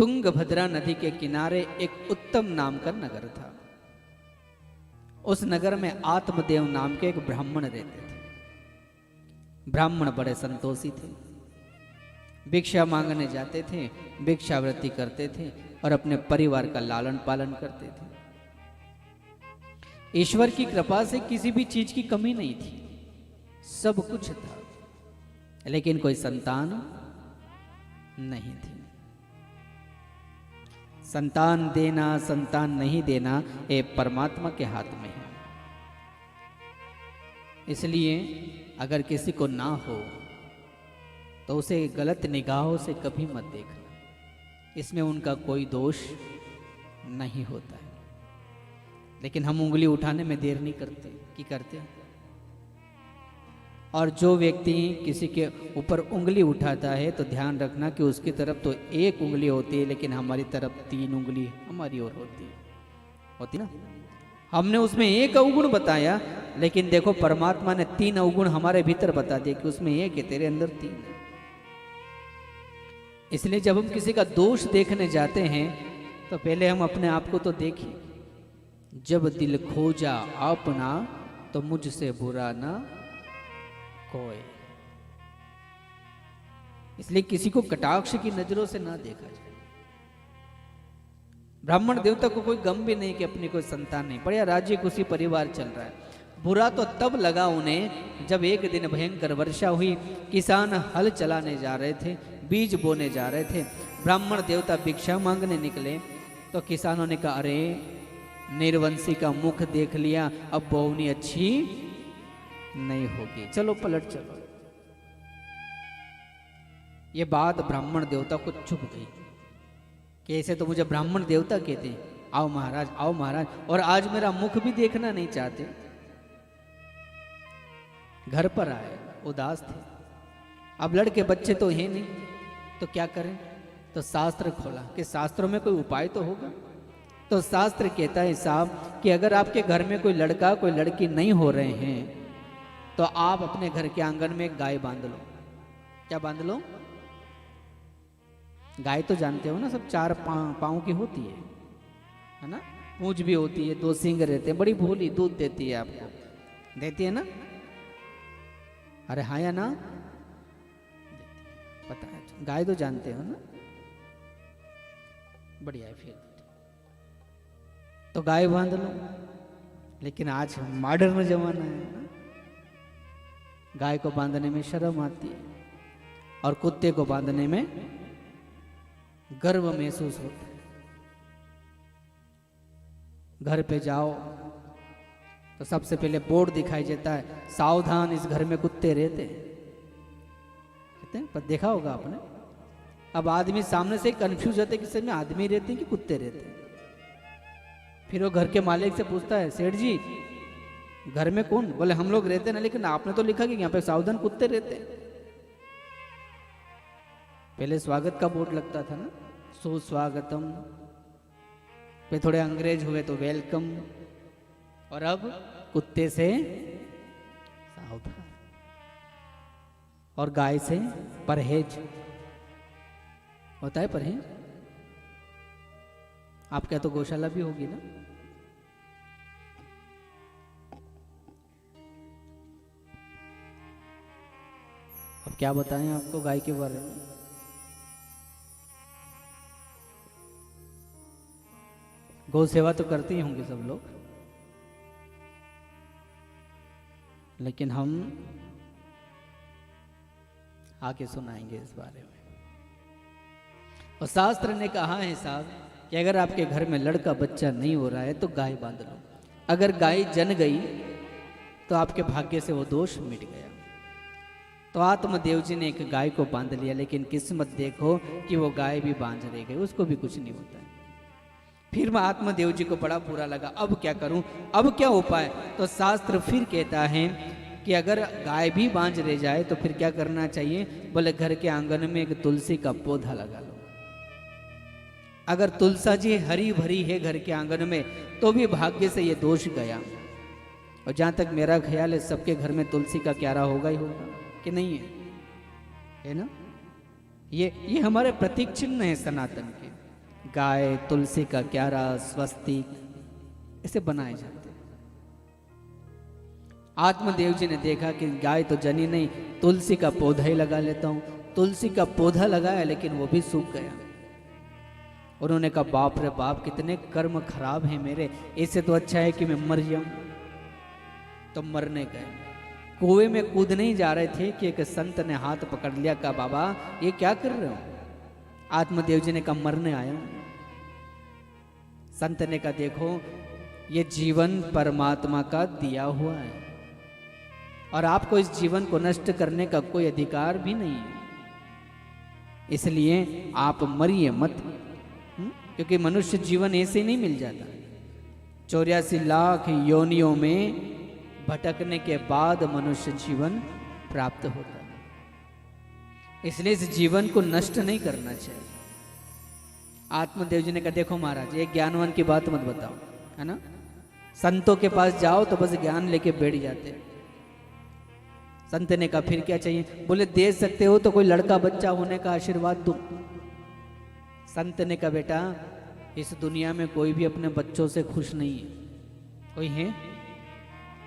तुंगभद्रा नदी के किनारे एक उत्तम नाम का नगर था। उस नगर में आत्मदेव नाम के एक ब्राह्मण रहते थे। ब्राह्मण बड़े संतोषी थे, भिक्षा मांगने जाते थे, भिक्षावृत्ति करते थे और अपने परिवार का लालन पालन करते थे। ईश्वर की कृपा से किसी भी चीज की कमी नहीं थी, सब कुछ था, लेकिन कोई संतान नहीं थी। संतान देना संतान नहीं देना ये परमात्मा के हाथ में है। इसलिए अगर किसी को ना हो तो उसे गलत निगाहों से कभी मत देखना, इसमें उनका कोई दोष नहीं होता है। लेकिन हम उंगली उठाने में देर नहीं करते कि करते। और जो व्यक्ति किसी के ऊपर उंगली उठाता है तो ध्यान रखना कि उसकी तरफ तो एक उंगली होती है, लेकिन हमारी तरफ 3 उंगली हमारी ओर होती ना। हमने उसमें एक अवगुण बताया, लेकिन देखो परमात्मा ने 3 अवगुण हमारे भीतर बता दिए कि उसमें एक है, तेरे अंदर 3 है। इसलिए जब हम किसी का दोष देखने जाते हैं तो पहले हम अपने आप को तो देखें। जब दिल खोजा अपना तो मुझसे बुरा ना कोई। इसलिए किसी को कटाक्ष की नजरों से ना देखा जाए। ब्राह्मण देवता को कोई गम भी नहीं कि अपनी कोई संतान नहीं, बढ़िया राज्य खुशी परिवार चल रहा है। बुरा तो तब लगा उन्हें जब एक दिन भयंकर वर्षा हुई, किसान हल चलाने जा रहे थे, बीज बोने जा रहे थे। ब्राह्मण देवता भिक्षा मांगने निकले तो किसानों ने कहा, अरे निर्वंशी का मुख देख लिया, अब बोवनी अच्छी नहीं होगी, चलो पलट चलो। ये बात ब्राह्मण देवता को चुभ गई कि ऐसे तो मुझे ब्राह्मण देवता कहते हैं, आओ महाराज आओ महाराज, और आज मेरा मुख भी देखना नहीं चाहते। घर पर आए, उदास थे। अब लड़के बच्चे तो हैं नहीं, तो क्या करें? तो शास्त्र खोला कि शास्त्रों में कोई उपाय तो होगा। तो शास्त्र कहता है साहब कि अगर आपके घर में कोई लड़का कोई लड़की नहीं हो रहे हैं तो आप अपने घर के आंगन में एक गाय बांध लो। क्या बांध लो? गाय तो जानते हो ना, सब 4 पाँव की होती है ना, पूंछ भी होती है, 2 सींग रहते हैं, बड़ी भोली, दूध देती है आपको, देती है ना? अरे हाँ या ना? पता है, गाय तो जानते हो ना, बढ़िया है। फिर तो गाय बांध लो। लेकिन आज मॉडर्न जमाना है ना, गाय को बांधने में शर्म आती है और कुत्ते को बांधने में गर्व महसूस होता है। घर पे जाओ तो सबसे पहले बोर्ड दिखाई देता है, सावधान इस घर में कुत्ते रहते हैं। पर देखा होगा आपने, अब आदमी सामने से कंफ्यूज होते कि इसमें आदमी रहते हैं कि कुत्ते रहते हैं। फिर वो घर के मालिक से पूछता है, सेठ जी घर में कौन? बोले हम लोग रहते ना, लेकिन आपने तो लिखा कि यहाँ पे सावधान कुत्ते रहते हैं। पहले स्वागत का बोर्ड लगता था ना, सुस्वागतम, फिर थोड़े अंग्रेज हुए तो वेलकम, और अब कुत्ते से सावधान और गाय से परहेज। होता है परहेज? आपके तो गौशाला भी होगी ना? अब क्या बताएं आपको गाय के बारे में। गौ सेवा तो करते ही होंगे सब लोग, लेकिन हम आके सुनाएंगे इस बारे में। और शास्त्र ने कहा है साहब कि अगर आपके घर में लड़का बच्चा नहीं हो रहा है तो गाय बांध लो। अगर गाय जन गई तो आपके भाग्य से वो दोष मिट गया। तो आत्मदेव जी ने एक गाय को बांध लिया, लेकिन किस्मत देखो कि वो गाय भी बांझ रह गई, उसको भी कुछ नहीं होता है। फिर मैं आत्मदेव जी को बड़ा बुरा लगा, अब क्या करूं, अब क्या उपाय? तो शास्त्र फिर कहता है कि अगर गाय भी बांझ रह जाए तो फिर क्या करना चाहिए? बोले घर के आंगन में एक तुलसी का पौधा लगा लो। अगर तुलसा जी हरी भरी है घर के आंगन में तो भी भाग्य से ये दोष गया। और जहां तक मेरा ख्याल है सबके घर में तुलसी का क्यारा होगा ही होगा, कि नहीं है? है ना? ये हमारे प्रतीक चिन्ह है सनातन के। गाय, तुलसी का क्यारा, स्वस्तिक इसे बनाए जाते हैं। आत्मदेव जी ने देखा कि गाय तो जनी नहीं, तुलसी का पौधा ही लगा लेता हूं। तुलसी का पौधा लगाया लेकिन वो भी सूख गया। उन्होंने कहा बाप रे बाप, कितने कर्म खराब हैं मेरे, इससे तो अच्छा है कि मैं मर जाऊं। तो मरने गए, कुएं में कूदने ही जा रहे थे कि एक संत ने हाथ पकड़ लिया, कहा बाबा ये क्या कर रहे हो? आत्मदेव जी ने कहा मरने आया हूं। संत ने कहा देखो, ये जीवन परमात्मा का दिया हुआ है और आपको इस जीवन को नष्ट करने का कोई अधिकार भी नहीं है, इसलिए आप मरिए मत। क्योंकि मनुष्य जीवन ऐसे नहीं मिल जाता, 84 लाख योनियों में भटकने के बाद मनुष्य जीवन प्राप्त होता है। इसलिए इस जीवन को नष्ट नहीं करना चाहिए। आत्मदेव जी ने कहा देखो महाराज, ये ज्ञानवान की बात मत बताओ, है ना। संतों के पास जाओ तो बस ज्ञान लेके बैठ जाते। संत ने कहा फिर क्या चाहिए? बोले दे सकते हो तो कोई लड़का बच्चा होने का आशीर्वाद दो। संत ने कहा बेटा, इस दुनिया में कोई भी अपने बच्चों से खुश नहीं है। कोई है?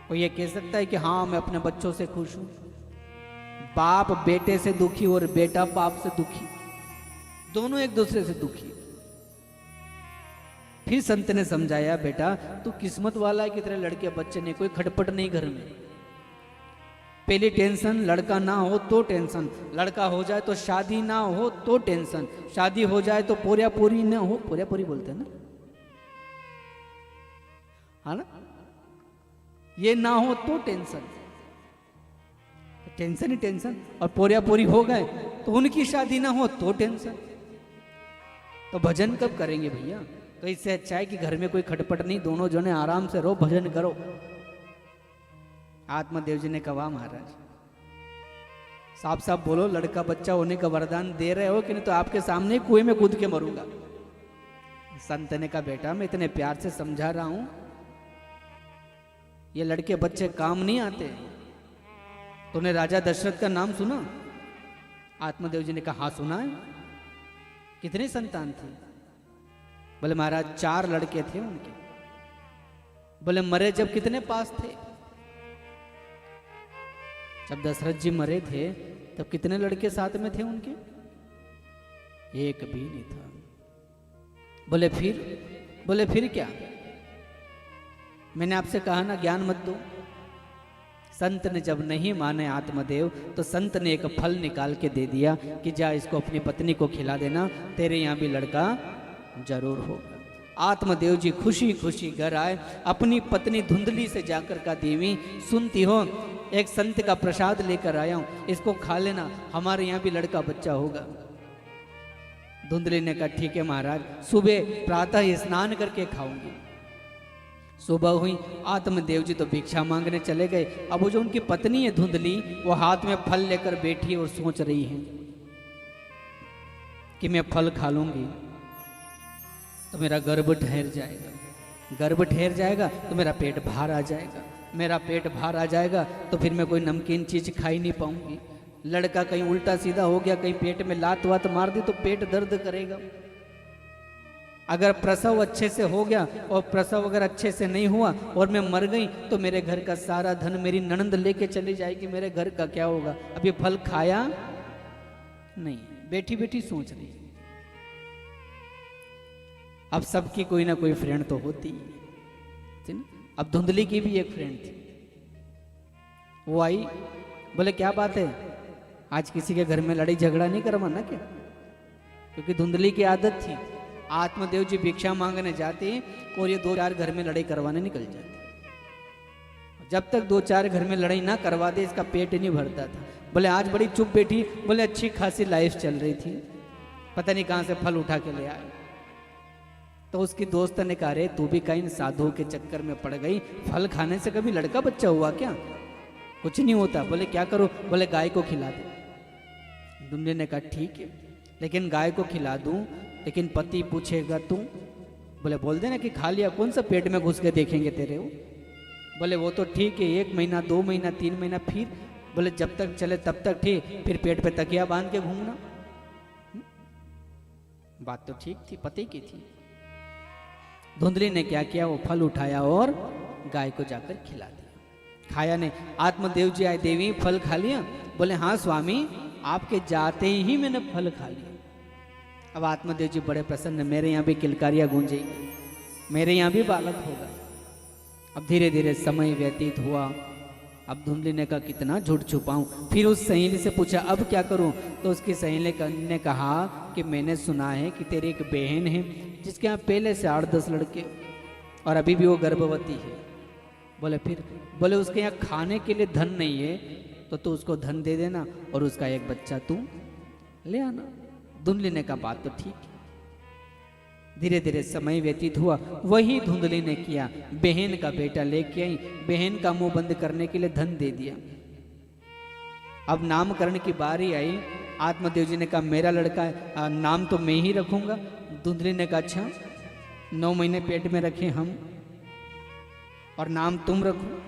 कोई ये कह सकता है कि हाँ मैं अपने बच्चों से खुश हूं? बाप बेटे से दुखी और बेटा बाप से दुखी, दोनों एक दूसरे से दुखी। फिर संत ने समझाया बेटा तू किस्मत वाला है कि तेरे लड़के बच्चे नहीं, कोई खटपट नहीं घर में। पहली टेंशन लड़का ना हो तो टेंशन, लड़का हो जाए तो शादी ना हो तो टेंशन, शादी हो जाए तो पोरिया पूरी ना हो, पोरिया पूरी बोलते हैं ना, है ना, ये ना हो तो टेंशन, टेंशन ही टेंशन। और पोरिया पूरी हो गए तो उनकी शादी ना हो तो टेंशन। तो भजन कब करेंगे भैया? तो इससे अच्छा है कि घर में कोई खटपट नहीं, दोनों जने आराम से रहो, भजन करो। आत्मदेव जी ने कहा महाराज साफ साफ बोलो, लड़का बच्चा होने का वरदान दे रहे हो कि नहीं? तो आपके सामने कुएं में कूद के मरूंगा। संत ने कहा बेटा मैं इतने प्यार से समझा रहा हूं, ये लड़के बच्चे काम नहीं आते। तूने राजा दशरथ का नाम सुना? आत्मदेव जी ने कहा हाँ सुना है। कितनी संतान थी? बोले महाराज 4 लड़के थे उनके। बोले मरे जब कितने पास थे? जब दशरथ जी मरे थे तब कितने लड़के साथ में थे उनके? एक भी नहीं था। बोले फिर? बोले फिर क्या? मैंने आपसे कहा ना ज्ञान मत दो। संत ने जब नहीं माने आत्मदेव, तो संत ने एक फल निकाल के दे दिया कि जा इसको अपनी पत्नी को खिला देना, तेरे यहाँ भी लड़का जरूर होगा। आत्मदेव जी खुशी खुशी घर आए। अपनी पत्नी धुंधली से जाकर का देवी सुनती हो, एक संत का प्रसाद लेकर आया हूं, इसको खा लेना, हमारे यहाँ भी लड़का बच्चा होगा। धुंधली ने कहा ठीक है महाराज, सुबह प्रातः स्नान करके खाऊंगी। सुबह हुई, आत्मदेव जी तो भिक्षा मांगने चले गए। अब वो जो उनकी पत्नी है धुंधली, वो हाथ में फल लेकर बैठी और सोच रही है कि मैं फल खा लूंगी तो मेरा गर्भ ठहर जाएगा, गर्भ ठहर जाएगा तो मेरा पेट बाहर आ जाएगा, मेरा पेट बाहर आ जाएगा तो फिर मैं कोई नमकीन चीज खा ही नहीं पाऊंगी। लड़का कहीं उल्टा सीधा हो गया, कहीं पेट में लात वात मार दी तो पेट दर्द करेगा। अगर प्रसव अच्छे से हो गया और प्रसव अगर अच्छे से नहीं हुआ और मैं मर गई तो मेरे घर का सारा धन मेरी ननंद लेके चली जाएगी, मेरे घर का क्या होगा? अब ये फल खाया नहीं, बैठी बैठी सोच रही। अब सबकी कोई ना कोई फ्रेंड तो होती है। अब धुंधली की भी एक फ्रेंड थी, वो आई, बोले क्या बात है, आज किसी के घर में लड़ाई झगड़ा नहीं करवाना क्या? क्योंकि धुंधली की आदत थी, आत्मदेव जी भिक्षा मांगने जाते और ये 2-4 घर में लड़ाई करवाने निकल जाते। जब तक 2-4 घर में लड़ाई ना करवा दे इसका पेट नहीं भरता था। बोले आज बड़ी चुप बैठी, बोले अच्छी खासी लाइफ चल रही थी, पता नहीं कहां से फल उठा के ले आए। तो उसकी दोस्त ने कहा रे तू भी कहीं साधु के चक्कर में पड़ गई, फल खाने से कभी लड़का बच्चा हुआ क्या? कुछ नहीं होता। बोले क्या करो? बोले गाय को खिला दे। दुम्ने ने कहा ठीक है, लेकिन गाय को खिला दूं, लेकिन पति पूछेगा तू? बोले बोल देना कि खा लिया, कौन सा पेट में घुस के देखेंगे तेरे वो। बोले वो तो ठीक है, 1 महीना 2 महीना 3 महीना, फिर? बोले जब तक चले तब तक ठीक, फिर पेट पे तकिया बांध के घूमना। बात तो ठीक थी, पति की थी। धुंधली ने क्या किया, वो फल उठाया और गाय को जाकर खिला दिया। खाया नहीं। आत्मदेव जी आए, देवी फल खा लिया? बोले हाँ स्वामी, आपके जाते ही मैंने फल खा लिया। अब आत्मदेव जी बड़े प्रसन्न, मेरे यहाँ भी किलकारियाँ गूंजेगी, मेरे यहाँ भी बालक होगा। अब धीरे धीरे समय व्यतीत हुआ। अब धुंधली ने कहा कितना झूठ छुपाऊं। फिर उस सहेली से पूछा अब क्या करूं? तो उसकी सहेली ने कहा कि मैंने सुना है कि तेरी एक बहन है जिसके यहाँ पहले से 8-10 लड़के और अभी भी वो गर्भवती है। बोले फिर? बोले उसके यहाँ खाने के लिए धन नहीं है तो तू उसको धन दे देना और उसका एक बच्चा तू ले आना। धुंधली ने कहा बात तो ठीक है। धीरे धीरे समय व्यतीत हुआ। वही धुंधली ने किया, बहन का बेटा लेके आई, बहन का मुंह बंद करने के लिए धन दे दिया। अब नामकरण की बारी आई। आत्मदेव जी ने कहा मेरा लड़का है, नाम तो मैं ही रखूंगा। धुंधली ने कहा अच्छा, 9 महीने पेट में रखे हम और नाम तुम रखो?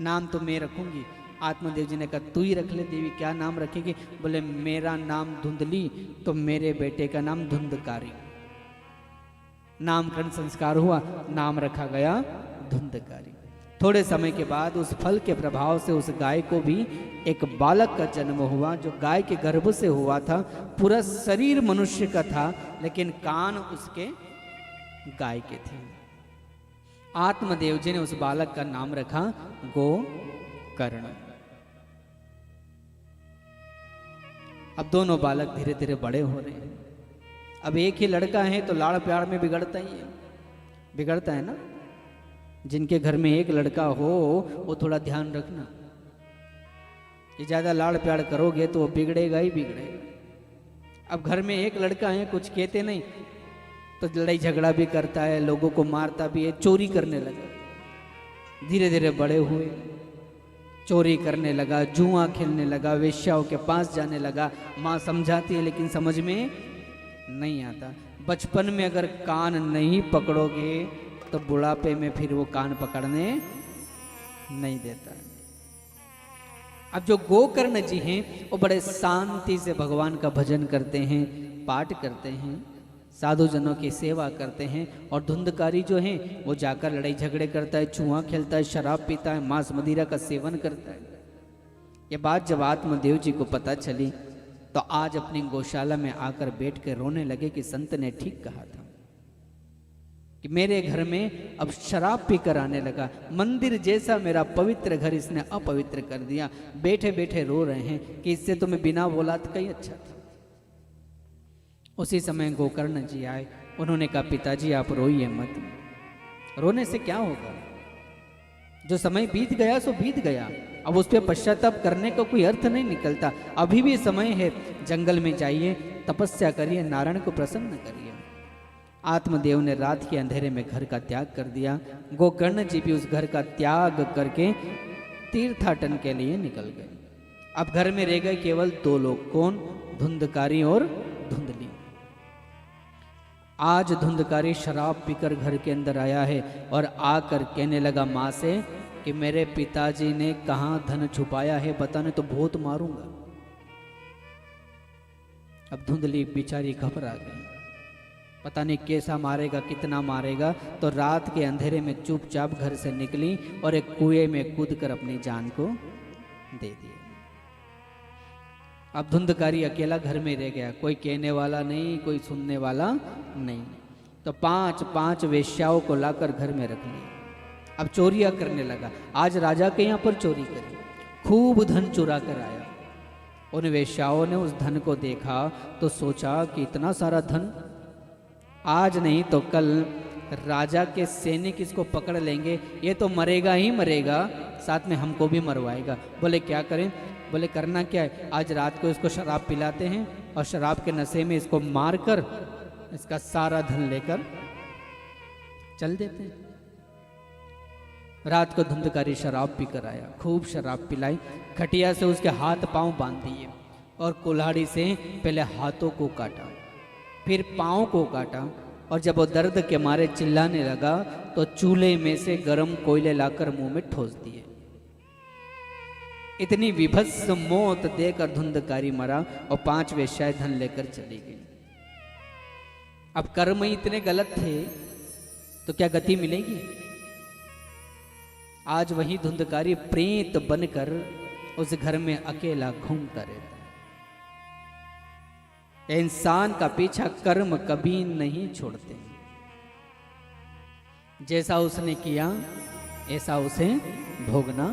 नाम तो मैं रखूंगी। आत्मदेव जी ने कहा तू ही रख ले देवी, क्या नाम रखेगी? बोले मेरा नाम धुंधली तो मेरे बेटे का नाम धुंधकारी। नामकरण संस्कार हुआ, नाम रखा गया धुंधकारी। थोड़े समय के बाद उस फल के प्रभाव से उस गाय को भी एक बालक का जन्म हुआ, जो गाय के गर्भ से हुआ था। पूरा शरीर मनुष्य का था लेकिन कान उसके गाय के थे। आत्मदेव जी ने उस बालक का नाम रखा गोकर्ण। अब दोनों बालक धीरे धीरे बड़े हो रहे हैं। अब एक ही लड़का है तो लाड़ प्यार में बिगड़ता ही है, बिगड़ता है ना। जिनके घर में एक लड़का हो वो थोड़ा ध्यान रखना कि ज्यादा लाड़ प्यार करोगे तो वो बिगड़ेगा ही बिगड़ेगा। अब घर में एक लड़का है, कुछ कहते नहीं तो लड़ाई झगड़ा भी करता है, लोगों को मारता भी है, चोरी करने लगा। धीरे धीरे बड़े हुए, चोरी करने लगा, जुआ खेलने लगा, वेश्याओं के पास जाने लगा। माँ समझाती है लेकिन समझ में नहीं आता। बचपन में अगर कान नहीं पकड़ोगे तो बुढ़ापे में फिर वो कान पकड़ने नहीं देता। अब जो गोकर्ण जी हैं वो बड़े शांति से भगवान का भजन करते हैं, पाठ करते हैं, साधु जनों की सेवा करते हैं। और धुंधकारी जो है वो जाकर लड़ाई झगड़े करता है, जुआ खेलता है, शराब पीता है, मांस मदिरा का सेवन करता है। ये बात जब आत्मदेव जी को पता चली तो आज अपनी गौशाला में आकर बैठ कर रोने लगे कि संत ने ठीक कहा था कि मेरे घर में अब शराब पीकर आने लगा, मंदिर जैसा मेरा पवित्र घर इसने अपवित्र कर दिया। बैठे बैठे रो रहे हैं कि इससे तो मैं बिना औलाद का ही अच्छा था। उसी समय गोकर्ण जी आए, उन्होंने कहा पिताजी आप रोइए मत, रोने से क्या होगा, जो समय बीत गया सो बीत गया, अब उस पर पश्चाताप करने का कोई अर्थ नहीं निकलता। अभी भी समय है, जंगल में जाइए, तपस्या करिए, नारायण को प्रसन्न करिए। आत्मदेव ने रात के अंधेरे में घर का त्याग कर दिया। गोकर्ण जी भी उस घर का त्याग करके तीर्थाटन के लिए निकल गए। अब घर में रह गए केवल 2 लोग, कौन? धुंधकारी और धुंधली। आज धुंधकारी शराब पीकर घर के अंदर आया है और आकर कहने लगा माँ से कि मेरे पिताजी ने कहाँ धन छुपाया है बताने तो बहुत मारूंगा। अब धुंधली बेचारी घबरा गई, पता नहीं कैसा मारेगा, कितना मारेगा। तो रात के अंधेरे में चुपचाप घर से निकली और एक कुएं में कूदकर अपनी जान को दे दिया। अब धुंधकारी अकेला घर में रह गया, कोई कहने वाला नहीं, कोई सुनने वाला नहीं। तो 5-5 वेश्याओं को लाकर घर में रख लिया। अब चोरियां करने लगा। आज राजा के यहाँ पर चोरी करी, खूब धन चुरा कर आया। उन वेश्याओं ने उस धन को देखा तो सोचा कि इतना सारा धन, आज नहीं तो कल राजा के सैनिक इसको पकड़ लेंगे, ये तो मरेगा ही मरेगा, साथ में हमको भी मरवाएगा। बोले क्या करें? बोले करना क्या है, आज रात को इसको शराब पिलाते हैं और शराब के नशे में इसको मारकर इसका सारा धन लेकर चल देते हैं। रात को धुंधकारी शराब पीकर आया, खूब शराब पिलाई, खटिया से उसके हाथ पांव बांध दिए और कुल्हाड़ी से पहले हाथों को काटा, फिर पांव को काटा। और जब वो दर्द के मारे चिल्लाने लगा तो चूल्हे में से गर्म कोयले लाकर मुंह में ठोस दिए। इतनी विभत्स मौत देकर धुंधकारी मरा और 5 वेश्याएं धन लेकर चली गई। अब कर्म ही इतने गलत थे तो क्या गति मिलेगी? आज वही धुंधकारी प्रेत बनकर उस घर में अकेला घूमता रहता है। इंसान का पीछा कर्म कभी नहीं छोड़ते। जैसा उसने किया ऐसा उसे भोगना